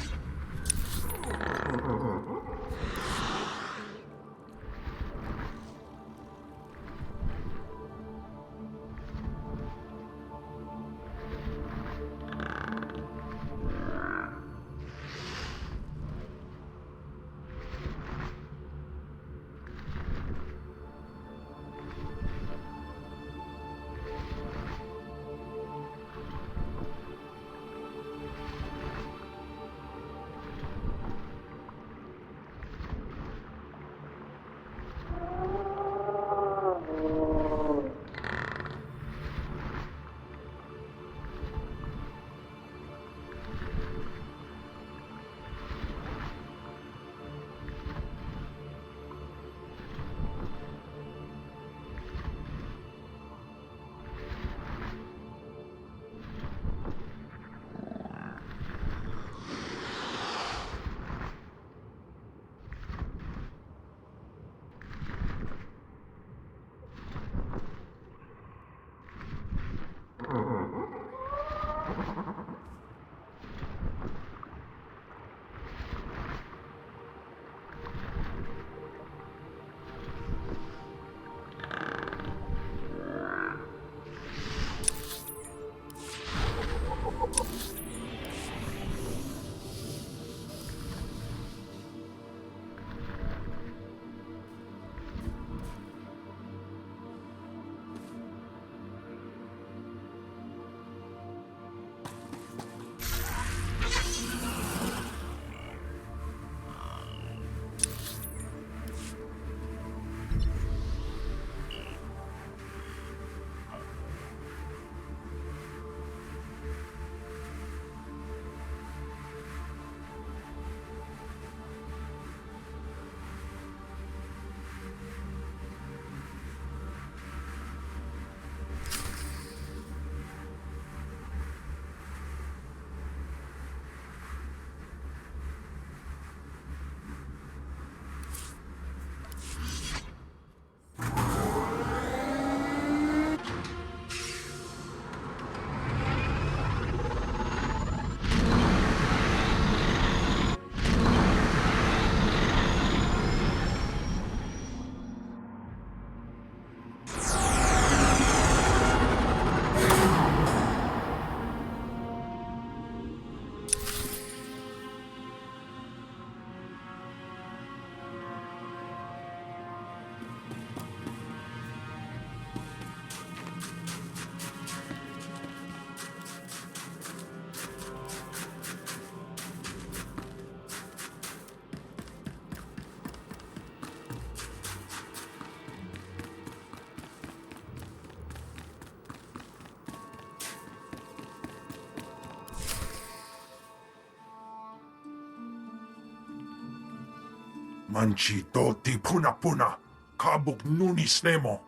Manchi toti puna puna, kabuk nunis nemo.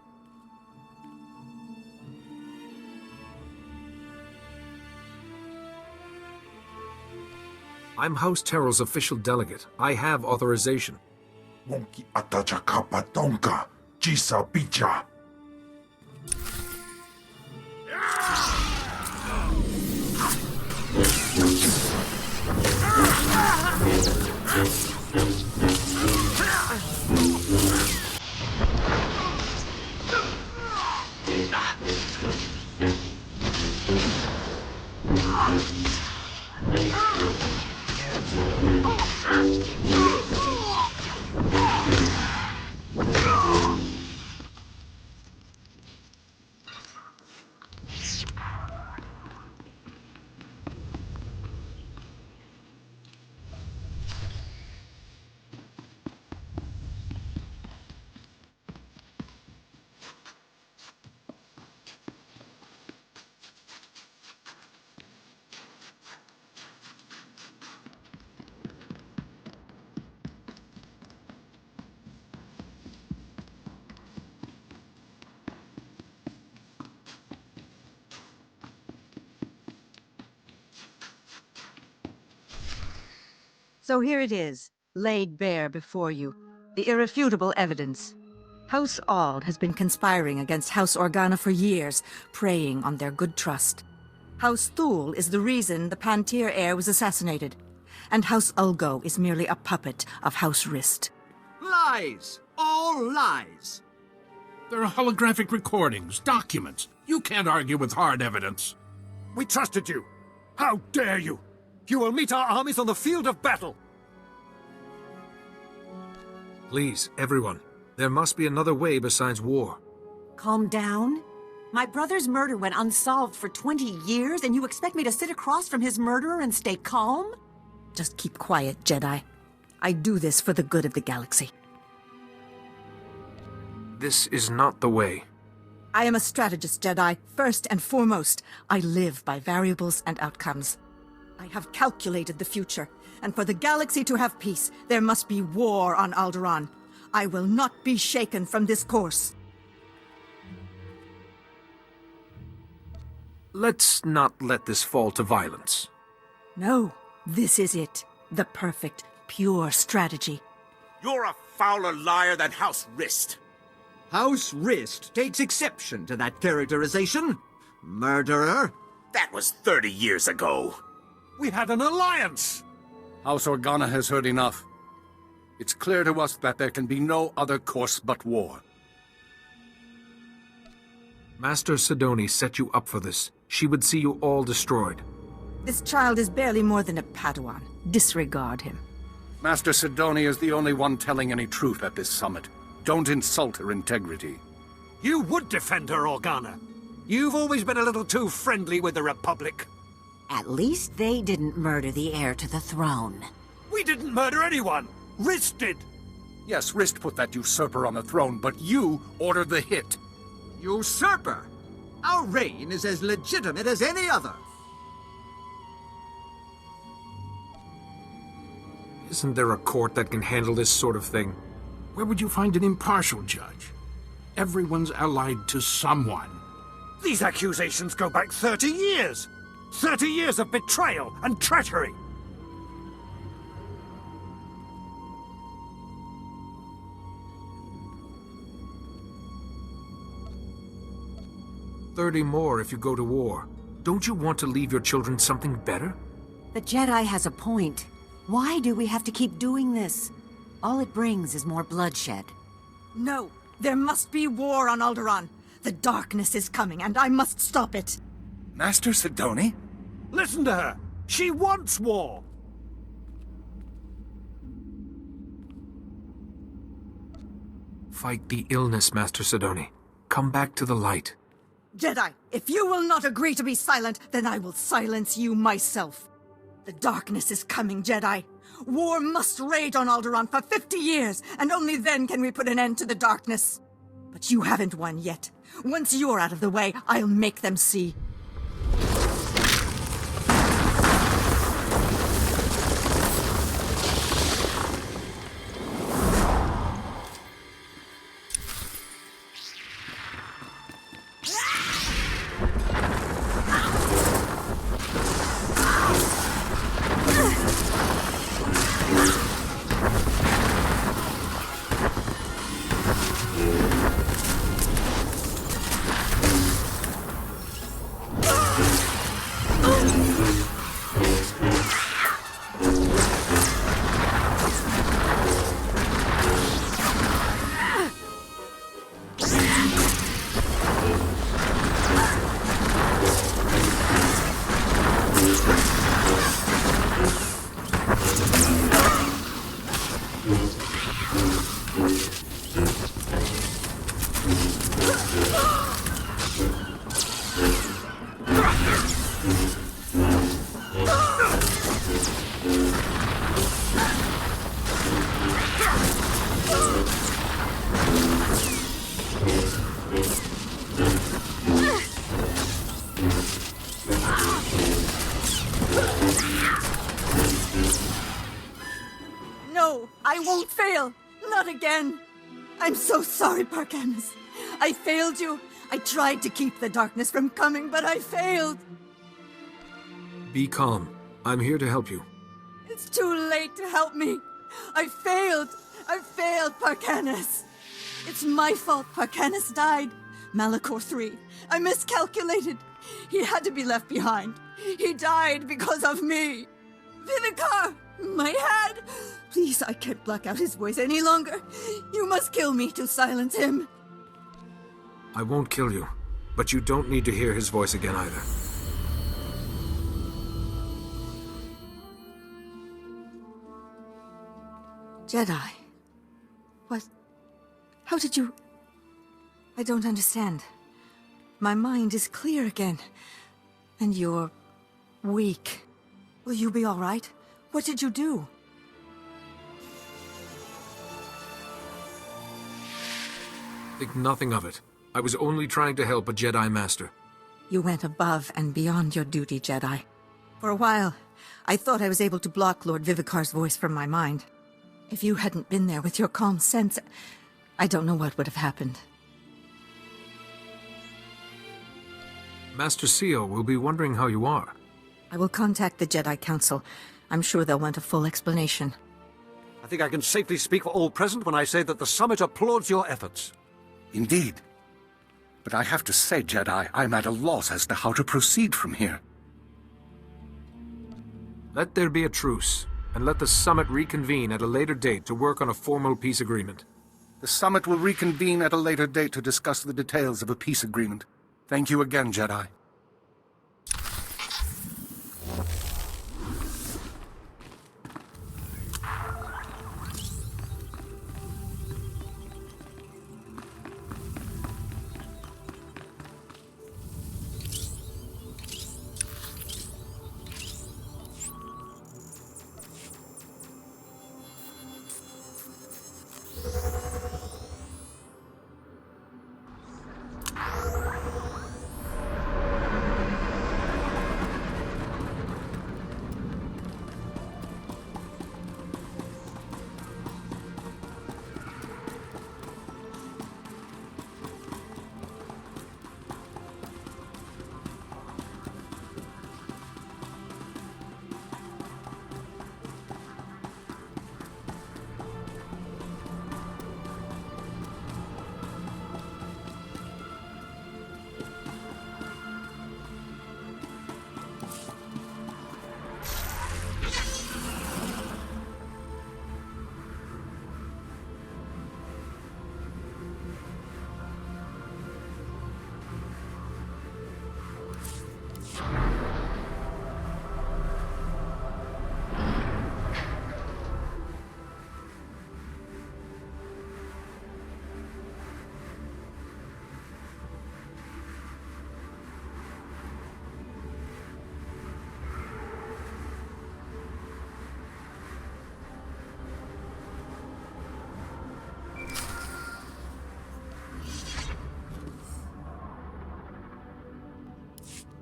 I'm House Terrell's official delegate. I have authorization. Wonki atacha kapatonka, chisa picha. So here it is, laid bare before you. The irrefutable evidence. House Ald has been conspiring against House Organa for years, preying on their good trust. House Thule is the reason the Pantir heir was assassinated, and House Ulgo is merely a puppet of House Rist. Lies! All lies! There are holographic recordings, documents. You can't argue with hard evidence. We trusted you. How dare you? You will meet our armies on the field of battle. Please, everyone. There must be another way besides war. Calm down. My brother's murder went unsolved for 20 years, and you expect me to sit across from his murderer and stay calm? Just keep quiet, Jedi. I do this for the good of the galaxy. This is not the way. I am a strategist, Jedi, first and foremost. I live by variables and outcomes. I have calculated the future, and for the galaxy to have peace, there must be war on Alderaan. I will not be shaken from this course. Let's not let this fall to violence. No, this is it. The perfect, pure strategy. You're a fouler liar than House Rist. House Rist takes exception to that characterization. Murderer. That was 30 years ago. We had an alliance. House Organa has heard enough. It's clear to us that there can be no other course but war. Master Sidoni set you up for this. She would see you all destroyed. This child is barely more than a Padawan. Disregard him. Master Sidoni is the only one telling any truth at this summit. Don't insult her integrity. You would defend her, Organa. You've always been a little too friendly with the Republic. At least they didn't murder the heir to the throne. We didn't murder anyone. Rist did. Yes, Rist put that usurper on the throne, but you ordered the hit. Usurper? Our reign is as legitimate as any other. Isn't there a court that can handle this sort of thing? Where would you find an impartial judge? Everyone's allied to someone. These accusations go back 30 years. 30 years of betrayal and treachery. "30 more if you go to war. Don't you want to leave your children something better?" The Jedi has a point. Why do we have to keep doing this? All it brings is more bloodshed. No, there must be war on Alderaan. The darkness is coming, and I must stop it. Master Sidoni? Listen to her. She wants war. Fight the illness, Master Sidoni. Come back to the light. Jedi, if you will not agree to be silent, then I will silence you myself. The darkness is coming, Jedi. War must rage on Alderaan for 50 years, and only then can we put an end to the darkness. But you haven't won yet. Once you're out of the way, I'll make them see. No, I won't fail. Not again. I'm so sorry, Parkanis. I failed you. I tried to keep the darkness from coming, but I failed. Be calm. I'm here to help you. It's too late to help me. I failed. I failed, Parkanis. It's my fault Parkanis died. Malachor III. I miscalculated. He had to be left behind. He died because of me. Vivicar! My head! Please, I can't block out his voice any longer. You must kill me to silence him. I won't kill you, but you don't need to hear his voice again either. Jedi. What? How did you... I don't understand. My mind is clear again. And you're... weak. Will you be all right? What did you do? Think nothing of it. I was only trying to help a Jedi Master. You went above and beyond your duty, Jedi. For a while, I thought I was able to block Lord Vivicar's voice from my mind. If you hadn't been there with your calm sense, I don't know what would have happened. Master Seal will be wondering how you are. I will contact the Jedi Council. I'm sure they'll want a full explanation. I think I can safely speak for all present when I say that the Summit applauds your efforts. Indeed. But I have to say, Jedi, I'm at a loss as to how to proceed from here. Let there be a truce, and let the Summit reconvene at a later date to work on a formal peace agreement. The Summit will reconvene at a later date to discuss the details of a peace agreement. Thank you again, Jedi.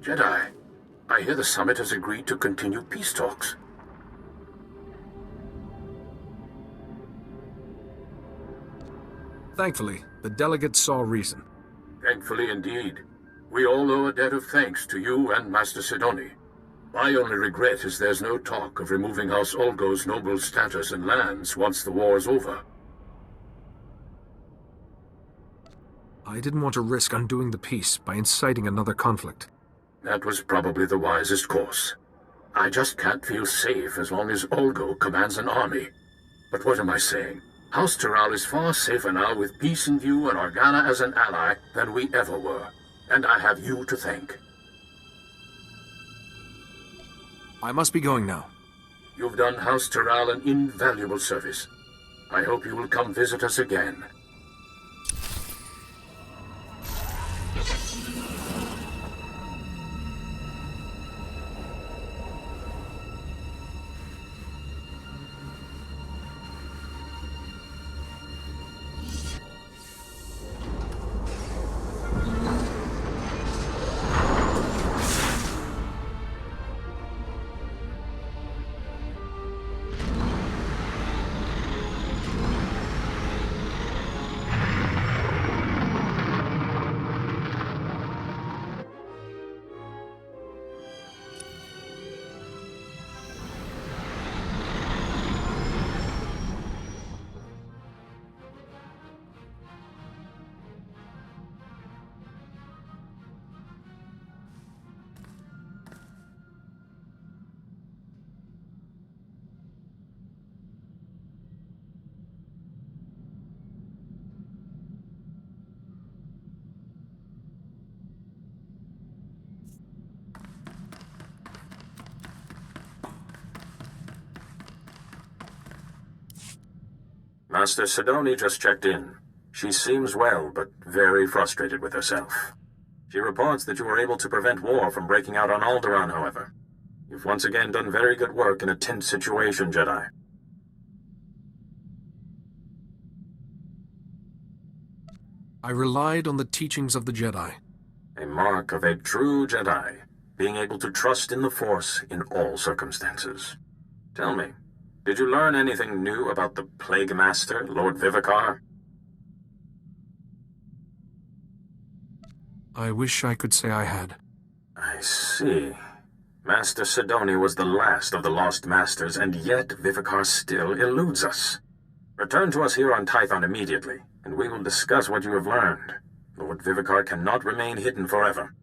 Jedi, I hear the Summit has agreed to continue peace talks. Thankfully, the delegates saw reason. Thankfully indeed. We all owe a debt of thanks to you and Master Sidoni. My only regret is there's no talk of removing House Ulgo's noble status and lands once the war is over. I didn't want to risk undoing the peace by inciting another conflict. That was probably the wisest course. I just can't feel safe as long as Ulgo commands an army. But what am I saying? House Taral is far safer now with peace in view and Organa as an ally than we ever were. And I have you to thank. I must be going now. You've done House Taral an invaluable service. I hope you will come visit us again. Master Sidoni just checked in. She seems well, but very frustrated with herself. She reports that you were able to prevent war from breaking out on Alderaan, however. You've once again done very good work in a tense situation, Jedi. I relied on the teachings of the Jedi. A mark of a true Jedi, being able to trust in the Force in all circumstances. Tell me, did you learn anything new about the Plague Master, Lord Vivicar? I wish I could say I had. I see. Master Sidoni was the last of the Lost Masters, and yet Vivicar still eludes us. Return to us here on Tython immediately, and we will discuss what you have learned. Lord Vivicar cannot remain hidden forever.